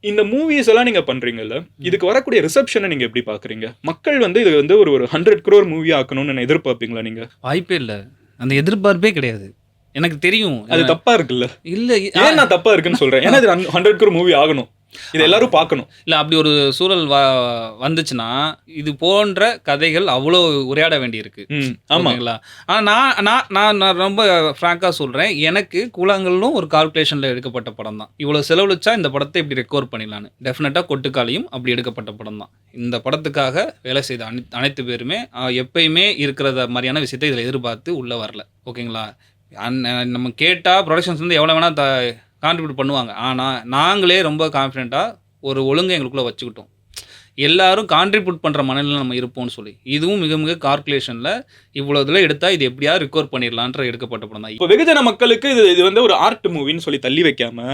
இந்த மூவிஸ் எல்லாம் நீங்க பண்றீங்கல்ல, இதுக்கு வரக்கூடிய ரிசப்ஷனை நீங்க எப்படி பாக்குறீங்க? மக்கள் வந்து இது வந்து ஒரு 100 crore மூவி ஆக்கணும்னு எதிர்பார்ப்பீங்களா நீங்க? வாய்ப்பே இல்ல. அந்த எதிர்பார்ப்பே கிடையாது. எனக்கு தெரியும். அது தப்பா இருக்குல்ல? இல்ல ஏன் நான் தப்பா இருக்குன்னு சொல்றேன்? ஏன்னா இது 100 crore மூவி ஆகணும். இது எல்லாரும் பார்க்கணும். இல்ல அப்படி ஒரு சூழல் வந்துச்சுன்னா, இது போன்ற கதைகள் அவ்வளோ உரையாட வேண்டியிருக்கு. ஆமா. ஓகேங்களா? ஆனா நான் ரொம்ப ஃப்ராங்கா சொல்றேன். எனக்கு கூழாங்கல்லும் ஒரு கால்குலேஷன்ல எடுக்கப்பட்ட படம் தான். இவ்வளோ செலவழிச்சா இந்த படத்தை இப்படி ரெக்கவர் பண்ணிடலான்னு. டெஃபினட்டா கொட்டுக்காளியும் அப்படி எடுக்கப்பட்ட படம் தான். இந்த படத்துக்காக வேலை செய்த அனைத்து பேருமே எப்பயுமே இருக்கிற மாதிரியான விஷயத்தை இதில் எதிர்பார்த்து உள்ள வரல. ஓகேங்களா? நம்ம கேட்டா ப்ரொடக்ஷன்ஸ் வந்து எவ்வளோ வேணா கான்ட்ரிபியூட் பண்ணுவாங்க. ஆனால் நாங்களே ரொம்ப கான்ஃபிடென்ட்டாக ஒரு ஒழுங்கை எங்களுக்குள்ளே வச்சுக்கிட்டோம். எல்லாரும் கான்ட்ரிபியூட் பண்ணுற மனநிலை நம்ம இருப்போம்னு சொல்லி. இதுவும் மிக மிக கால்குலேஷனில் இவ்வளோ இதில் எடுத்தால் இது எப்படியா ரிகவர் பண்ணிடலான்ற எடுக்கப்பட்ட படம் தான். இப்போ வெகுஜன மக்களுக்கு இது வந்து ஒரு ஆர்ட் மூவின்னு சொல்லி தள்ளி வைக்காம,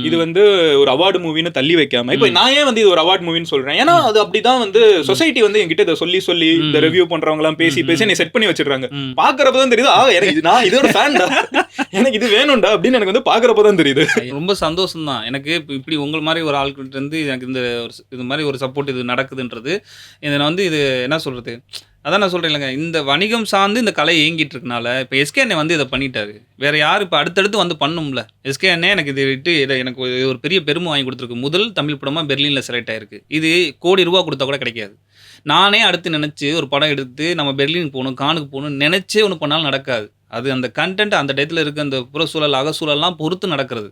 இது வந்து ஒரு அவார்டு மூவின்னு தள்ளி வைக்காம, இப்போ நான் ஏன் வந்து இது ஒரு அவார்டு மூவின்னு சொல்றேன்? ஏன்னா அது அப்படிதான் வந்து சொசைட்டி வந்து என்கிட்ட இதை சொல்லி இந்த ரிவ்யூ பண்றவங்க எல்லாம் பேசி நீ செட் பண்ணி வச்சிருக்காங்க. பாக்குறப்பதான் தெரியுது, எனக்கு நான் இதோட ஃபேன்டா, எனக்கு இது வேணும்டா அப்படின்னு எனக்கு வந்து பாக்குறப்பதான் தெரியுது. ரொம்ப சந்தோஷம் தான் எனக்கு. இப்படி உங்கள் மாதிரி ஒரு ஆட்கிட்ட இருந்து எனக்கு இது மாதிரி ஒரு சப்போர்ட் இது நடக்குதுன்றது. இதை வந்து இது என்ன சொல்றது, அதான் நான் சொல்கிறேன் இல்லைங்க, இந்த வணிகம் சார்ந்து இந்த கலை இயங்கிட்டு இருக்கனால இப்போ எஸ்கே அண்ணே வந்து இதை பண்ணிட்டாரு. வேறு யார் இப்போ அடுத்தடுத்து வந்து பண்ணும்ல? எஸ்கே அண்ணே எனக்கு இதை விட்டு எனக்கு ஒரு பெரிய பெருமை வாங்கி கொடுத்துருக்கு. முதல் தமிழ் படமாக பெர்லினில் செலக்ட் ஆயிருக்கு. இது கோடி ரூபா கொடுத்தா கூட கிடைக்காது. நானே அடுத்து நினச்சி ஒரு படம் எடுத்து நம்ம பெர்லினுக்கு போகணும், கானுக்கு போகணும் நினச்சே ஒன்று பண்ணாலும் நடக்காது. அது அந்த கண்டென்ட் அந்த டயத்தில் இருக்க அந்த புறச்சூழல் அகசூழல்லாம் பொறுத்து நடக்கிறது.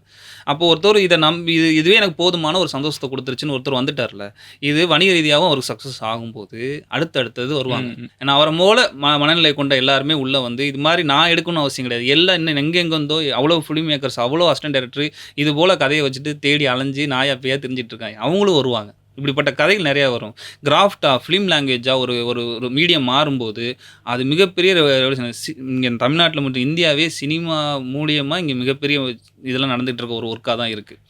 அப்போ ஒருத்தர் இதை நம்பி இதுவே எனக்கு போதுமான ஒரு சந்தோஷத்தை கொடுத்துருச்சுன்னு ஒருத்தர் வந்துட்டார்ல, இது வணிக ரீதியாகவும் அவருக்கு சக்ஸஸ் ஆகும்போது அடுத்தடுத்தது வருவாங்க. ஏன்னா அவரை போல மனநிலை கொண்ட எல்லாருமே உள்ளே வந்து இது மாதிரி நான் எடுக்கணும்னு அவசியம் கிடையாது. எல்லாம் இன்னும் எங்கெங்கே வந்தோ அவ்வளோ ஃபிலிம் மேக்கர்ஸ், அவ்வளோ அசிஸ்டன்ட் டைரக்டர் இது போல் கதையை வச்சுட்டு தேடி அலைஞ்சு நாயா பேயா தெரிஞ்சிட்டு இருக்காங்க. அவங்களும் வருவாங்க. இப்படிப்பட்ட கதைகள் நிறையா வரும். கிராஃப்டாக ஃபிலிம் லாங்குவேஜாக ஒரு ஒரு ஒரு மீடியம் மாறும்போது அது மிகப்பெரிய இங்கே தமிழ்நாட்டில் மட்டும் இந்தியாவே சினிமா மூலியமாக இங்கே மிகப்பெரிய இதெல்லாம் நடந்துகிட்டு இருக்க ஒரு ஒர்க்காக தான் இருக்குது.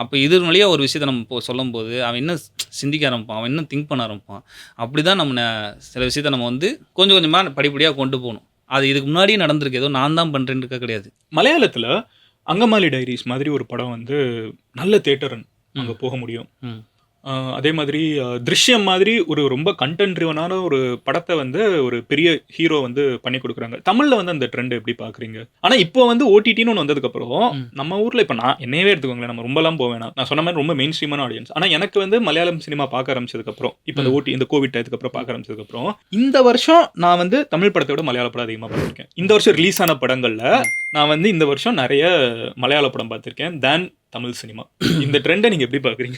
அப்போ இது வழியாக ஒரு விஷயத்தை நம்ம சொல்லும்போது அவன் இன்னும் சிந்திக்க ஆரம்பிப்பான், அவன் இன்னும் திங்க் பண்ண ஆரம்பிப்பான். அப்படி தான் நம்ம சில விஷயத்தை நம்ம வந்து கொஞ்சம் கொஞ்சமாக படிப்படியாக கொண்டு போகணும். அது இதுக்கு முன்னாடியே நடந்திருக்கு, ஏதோ நான் தான் பண்ணுறேன்னு இருக்க கிடையாது. மலையாளத்தில் அங்கமாலி டைரிஸ் மாதிரி ஒரு படம் வந்து நல்ல தியேட்டர் அங்கே போக முடியும். அதே மாதிரி திருஷ்யம் மாதிரி ஒரு ரொம்ப கண்டென்ட் ட்ரிவனான ஒரு படத்தை வந்து ஒரு பெரிய ஹீரோ வந்து பண்ணி கொடுக்குறாங்க. தமிழில் வந்து அந்த ட்ரெண்ட் எப்படி பார்க்குறீங்க? ஆனால் இப்போ வந்து ஓடிடின்னு ஒன்று வந்ததுக்கப்புறம் நம்ம ஊரில் இப்போ நான் என்னையவே எடுத்துக்கோங்களேன், நம்ம ரொம்பலாம் போவேன். நான் சொன்ன மாதிரி ரொம்ப மெயின் ஸ்ட்ரீமான ஆடியன்ஸ். ஆனால் எனக்கு வந்து மலையாளம் சினிமா பார்க்க ஆரம்பிச்சதுக்கப்புறம், இப்போ இந்த கோவிட் டயத்துக்கப்புறம் பார்க்க ஆரம்பிச்சதுக்கப்புறம், இந்த வருஷம் நான் வந்து தமிழ் படத்தை விட மலையாள படம் அதிகமாக பார்த்துருக்கேன். இந்த வருஷம் ரிலீஸ் ஆன படங்களில் நான் வந்து இந்த வருஷம் நிறைய மலையாள படம் பார்த்துருக்கேன் தேன் தமிழ் சினிமா. இந்த ட்ரெண்டை நீங்கள் எப்படி பார்க்குறீங்க?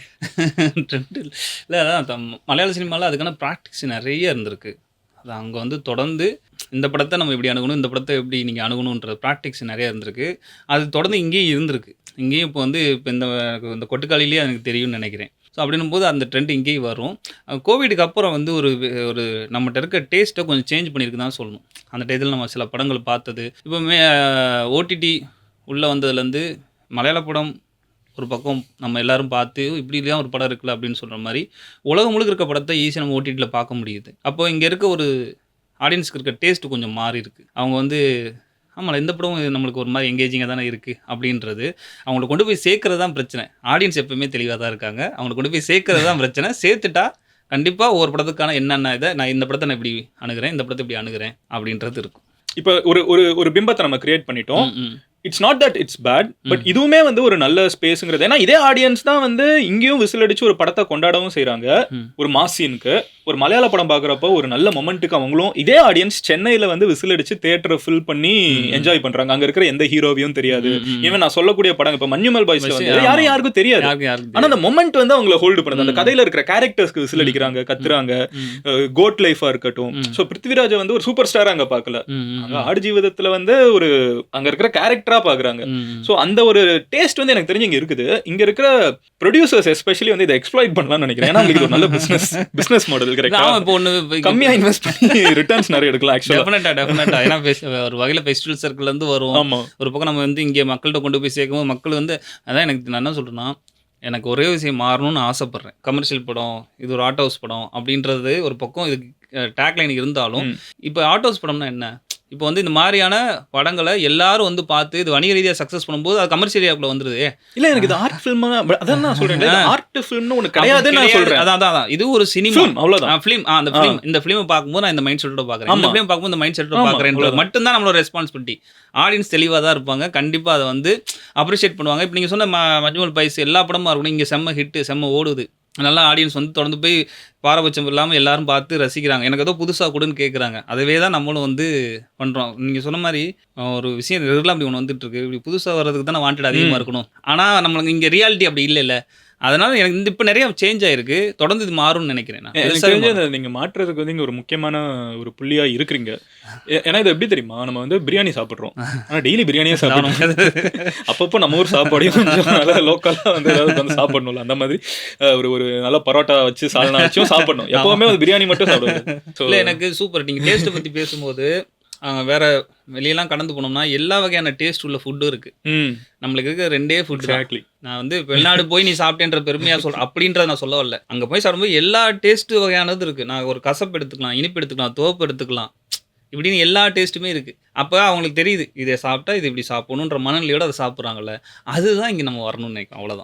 ட்ரெண்ட் இல்லை, அதான் மலையாள சினிமாவில் அதுக்கான ப்ராக்டிஸ் நிறைய இருந்திருக்கு. அது அங்கே வந்து தொடர்ந்து இந்த படத்தை நம்ம எப்படி அணுகணும், இந்த படத்தை எப்படி நீங்கள் அணுகணுன்ற ப்ராக்டிக்ஸ் நிறையா இருந்திருக்கு. அது தொடர்ந்து இங்கேயும் இருந்திருக்கு. இங்கேயும் இப்போ வந்து இப்போ இந்த கொட்டுக்காலிலேயே எனக்கு தெரியும்னு நினைக்கிறேன். ஸோ அப்படின்னும் போது அந்த ட்ரெண்ட் இங்கேயும் வரும். கோவிடுக்கு அப்புறம் வந்து ஒரு நம்மகிட்ட இருக்க டேஸ்ட்டை கொஞ்சம் சேஞ்ச் பண்ணியிருக்கு தான் சொல்லணும். அந்த டயத்தில் நம்ம சில படங்கள் பார்த்தது, இப்போ ஓடிடி உள்ளே வந்ததுலேருந்து மலையாள படம் ஒரு பக்கம் நம்ம எல்லாரும் பார்த்து இப்படிலாம் ஒரு படம் இருக்குல்ல அப்படின்னு சொல்கிற மாதிரி உலகம் முழுக்க இருக்க படத்தை ஈஸியாக நம்ம ஓடிடியில் பார்க்க முடியுது. அப்போது இங்கே இருக்க ஒரு ஆடியன்ஸுக்கு இருக்க டேஸ்ட்டு கொஞ்சம் மாறி இருக்குது. அவங்க வந்து ஆமாம் இந்த படம் நம்மளுக்கு ஒரு மாதிரி எங்கேஜிங்காக தானே இருக்குது அப்படின்றது அவங்களை கொண்டு போய் சேர்க்கறது தான் பிரச்சனை. ஆடியன்ஸ் எப்பவுமே தெளிவாக தான் இருக்காங்க. அவங்களை கொண்டு போய் சேர்க்கறது தான் பிரச்சனை. சேர்த்துட்டா கண்டிப்பாக ஒவ்வொரு படத்துக்கான என்னென்ன இதை நான் இந்த படத்தை நான் இப்படி அணுகிறேன், இந்த படத்தை இப்படி அணுகிறேன் அப்படின்றது இருக்கும். இப்போ ஒரு பிம்பத்தை நம்ம கிரியேட் பண்ணிட்டோம். It's not that it's bad, but இதுவுமே வந்து ஒரு நல்ல ஸ்பேஸுங்கிறது. ஏன்னா இதே ஆடியன்ஸ் தான் வந்து இங்கேயும் விசில் அடிச்சு ஒரு படத்தை கொண்டாடவும் செய்கிறாங்க. ஒரு மாசீனுக்கு ஒரு மலையாள படம் பார்க்குறப்போ ஒரு நல்ல மொமெண்ட்டுக்கு அவங்களும் இதே ஆடியன்ஸ் சென்னையில் வந்து விசில் அடிச்சு தியேட்டரை ஃபில் பண்ணி என்ஜாய் பண்ணுறாங்க. அங்கே இருக்கிற எந்த ஹீரோவையும் தெரியாது. ஈவன் நான் சொல்லக்கூடிய படம் இப்போ மஞ்சுமல் பாய்ஸ் வந்து யாருக்கும் தெரியாது. ஆனால் அந்த மொமெண்ட் வந்து அவங்களை ஹோல்டு பண்ணுது. அந்த கதையில் இருக்கிற கேரக்டர்ஸ்க்கு விசில் அடிக்கிறாங்க, கத்துறாங்க. கோட் லைஃபா இருக்கட்டும். ஸோ பிருத்திவிராஜை வந்து ஒரு சூப்பர் ஸ்டாரா அங்கே பார்க்கல. அங்கே ஆடு ஜீவிதத்தில் வந்து ஒரு அங்கே இருக்கிற கேரக்டரா பாக்குறாங்க. சோ அந்த ஒரு டேஸ்ட் வந்து எனக்கு தெரிஞ்சு இங்க இருக்குது. இங்க இருக்கிற ப்ரொடியூசர்ஸ் எஸ்பெஷலி வந்து இதை எக்ஸ்ப்ளாய்ட் பண்ணலாம்னு நினைக்கிறேன். ஏன்னா உங்களுக்கு ஒரு நல்ல பிசினஸ் மாடல் கரெக்ட்டா. கம்மியா இன்வெஸ்ட் பண்ணி ரிட்டர்ன்ஸ் நிறைய எடுக்கலாம். ஆக்சுவலா டெஃபினட்டா ஏன்னா ஒரு வகையில ஃபெஸ்டிவல் சர்க்கிள்ல இருந்து வரும். ஒரு பக்கம் நம்ம வந்து இங்க மக்கள்கிட்ட கொண்டு போய் சேர்க்கும்போது மக்கள் வந்து அதான் எனக்கு நான் என்ன சொல்றேன்னா, எனக்கு ஒரே விஷயம் மாறணும்னு ஆசைப்படுறேன். கமர்ஷியல் படம், இது ஒரு ஆர்ட் ஹவுஸ் படம் அப்படின்றது ஒரு பக்கம் இதுக்கு டேக்லைன் இருந்தாலும், இப்போ ஆர்ட் ஹவுஸ் படம்னா என்ன, இப்போ வந்து இந்த மாதிரியான படங்களை எல்லாரும் வந்து பார்த்து இது வணிக ரீதியாக சக்ஸஸ் பண்ணும்போது அது கமர்ஷியல் ஏரியாக்குள்ள வந்துருது. இல்ல எனக்கு இது ஆர்ட் ஃபிலிம் அதான் நான் சொல்றேன். ஆர்ட் ஃபிலிம்னு ஒண்ணு கிடையாதுன்னு நான் சொல்றேன். அதான் இது ஒரு சினிமா Film, அவ்வளவுதான். ஃபிலிம். அந்த ஃபிலிம் இந்த ஃபிலிமை பார்க்கும்போது நான் இந்த மைண்ட் செட்டோட பார்க்குறேன். இந்த ஆமா. ஃபிலிம் பார்க்கும்போது இந்த மைண்ட் செட்டோட ஆமா, பார்க்குறேன்றது அவ்வளவுதான். மட்டும்தான் நம்மளோட ரெஸ்பான்சிபிலிட்டி. ஆடியன்ஸ் தெளிவாக தான் இருப்பாங்க. கண்டிப்பா அதை வந்து அப்ரிஷியேட் பண்ணுவாங்க. இப்போ நீங்க சொன்ன மஜ்மல் பைஸ் எல்லா படமா இருக்கணும், இங்க செம்ம ஹிட் செம்ம ஓடுது, நல்லா ஆடியன்ஸ் வந்து தொடர்ந்து போய் பாரபட்சம் இல்லாமல் எல்லாரும் பார்த்து ரசிக்கிறாங்க, எனக்கு ஏதோ புதுசாக கொடுன்னு கேட்குறாங்க. அதுவே தான் நம்மளும் வந்து பண்ணுறோம். நீங்கள் சொன்ன மாதிரி ஒரு விஷயம் ரெகுலராக அப்படி ஒன்று வந்துட்டு இருக்கு. இப்படி புதுசாக வர்றதுக்கு தானே வாண்டட் அதிகமாக இருக்கணும். ஆனால் நம்மளுக்கு இங்கே ரியாலிட்டி அப்படி இல்லைல்ல. அதனால எனக்கு இந்த இப்போ நிறைய சேஞ்ச் ஆயிருக்கு. தொடர்ந்து இது மாறும்னு நினைக்கிறேன் நான். எனக்கு பெருசாவே தெரிஞ்சு மாறும். அதை நீங்க மாற்றுறதுக்கு வந்து இங்க ஒரு முக்கியமான ஒரு புள்ளியா இருக்கிறீங்க. ஏன்னா இது எப்படி தெரியுமா, நம்ம வந்து பிரியாணி சாப்பிடுறோம், ஆனா டெய்லி பிரியாணியே சாப்பிடுறோம். அப்பப்போ நம்ம ஊர் சாப்பாடையும் கொஞ்சம் நல்லா லோக்கலா வந்து ஏதாவது வந்து சாப்பிடணும்ல, அந்த மாதிரி ஒரு ஒரு நல்ல பரோட்டா வச்சு சால்னா வச்சும் சாப்பிடணும். எப்பவுமே வந்து பிரியாணி மட்டும் சாப்பிடுவோம். இல்லை எனக்கு சூப்பர். நீங்கள் டேஸ்ட்டை பற்றி பேசும்போது வேற வெளியெல்லாம் கடந்து போனோம்னா எல்லா வகையான டேஸ்ட் உள்ள ஃபுட்டும் இருக்கு. நம்மளுக்கு இருக்க ரெண்டே ஃபுட் தான். எக்ஸாக்ட்லி. நான் வந்து வெளிநாடு போய் நீ சாப்பிட்டேன்ற பெருமையாக அப்படின்றத நான் சொல்ல வரல. அங்கே போய் சாப்பிடும்போது எல்லா டேஸ்ட் வகையானது இருக்குது. நான் ஒரு கசப்பு எடுத்துக்கலாம், இனிப்பு எடுத்துக்கலாம், துவப்பு எடுத்துக்கலாம், இப்படின்னு எல்லா டேஸ்ட்டுமே இருக்குது. அப்போ அவங்களுக்கு தெரியுது இதை சாப்பிட்டா இது இப்படி சாப்பிடணுன்ற மனநிலையோடு அதை சாப்பிட்றாங்கல்ல. அதுதான் இங்கே நம்ம வரணும்னு நினைக்கிறோம். அவ்வளோதான்.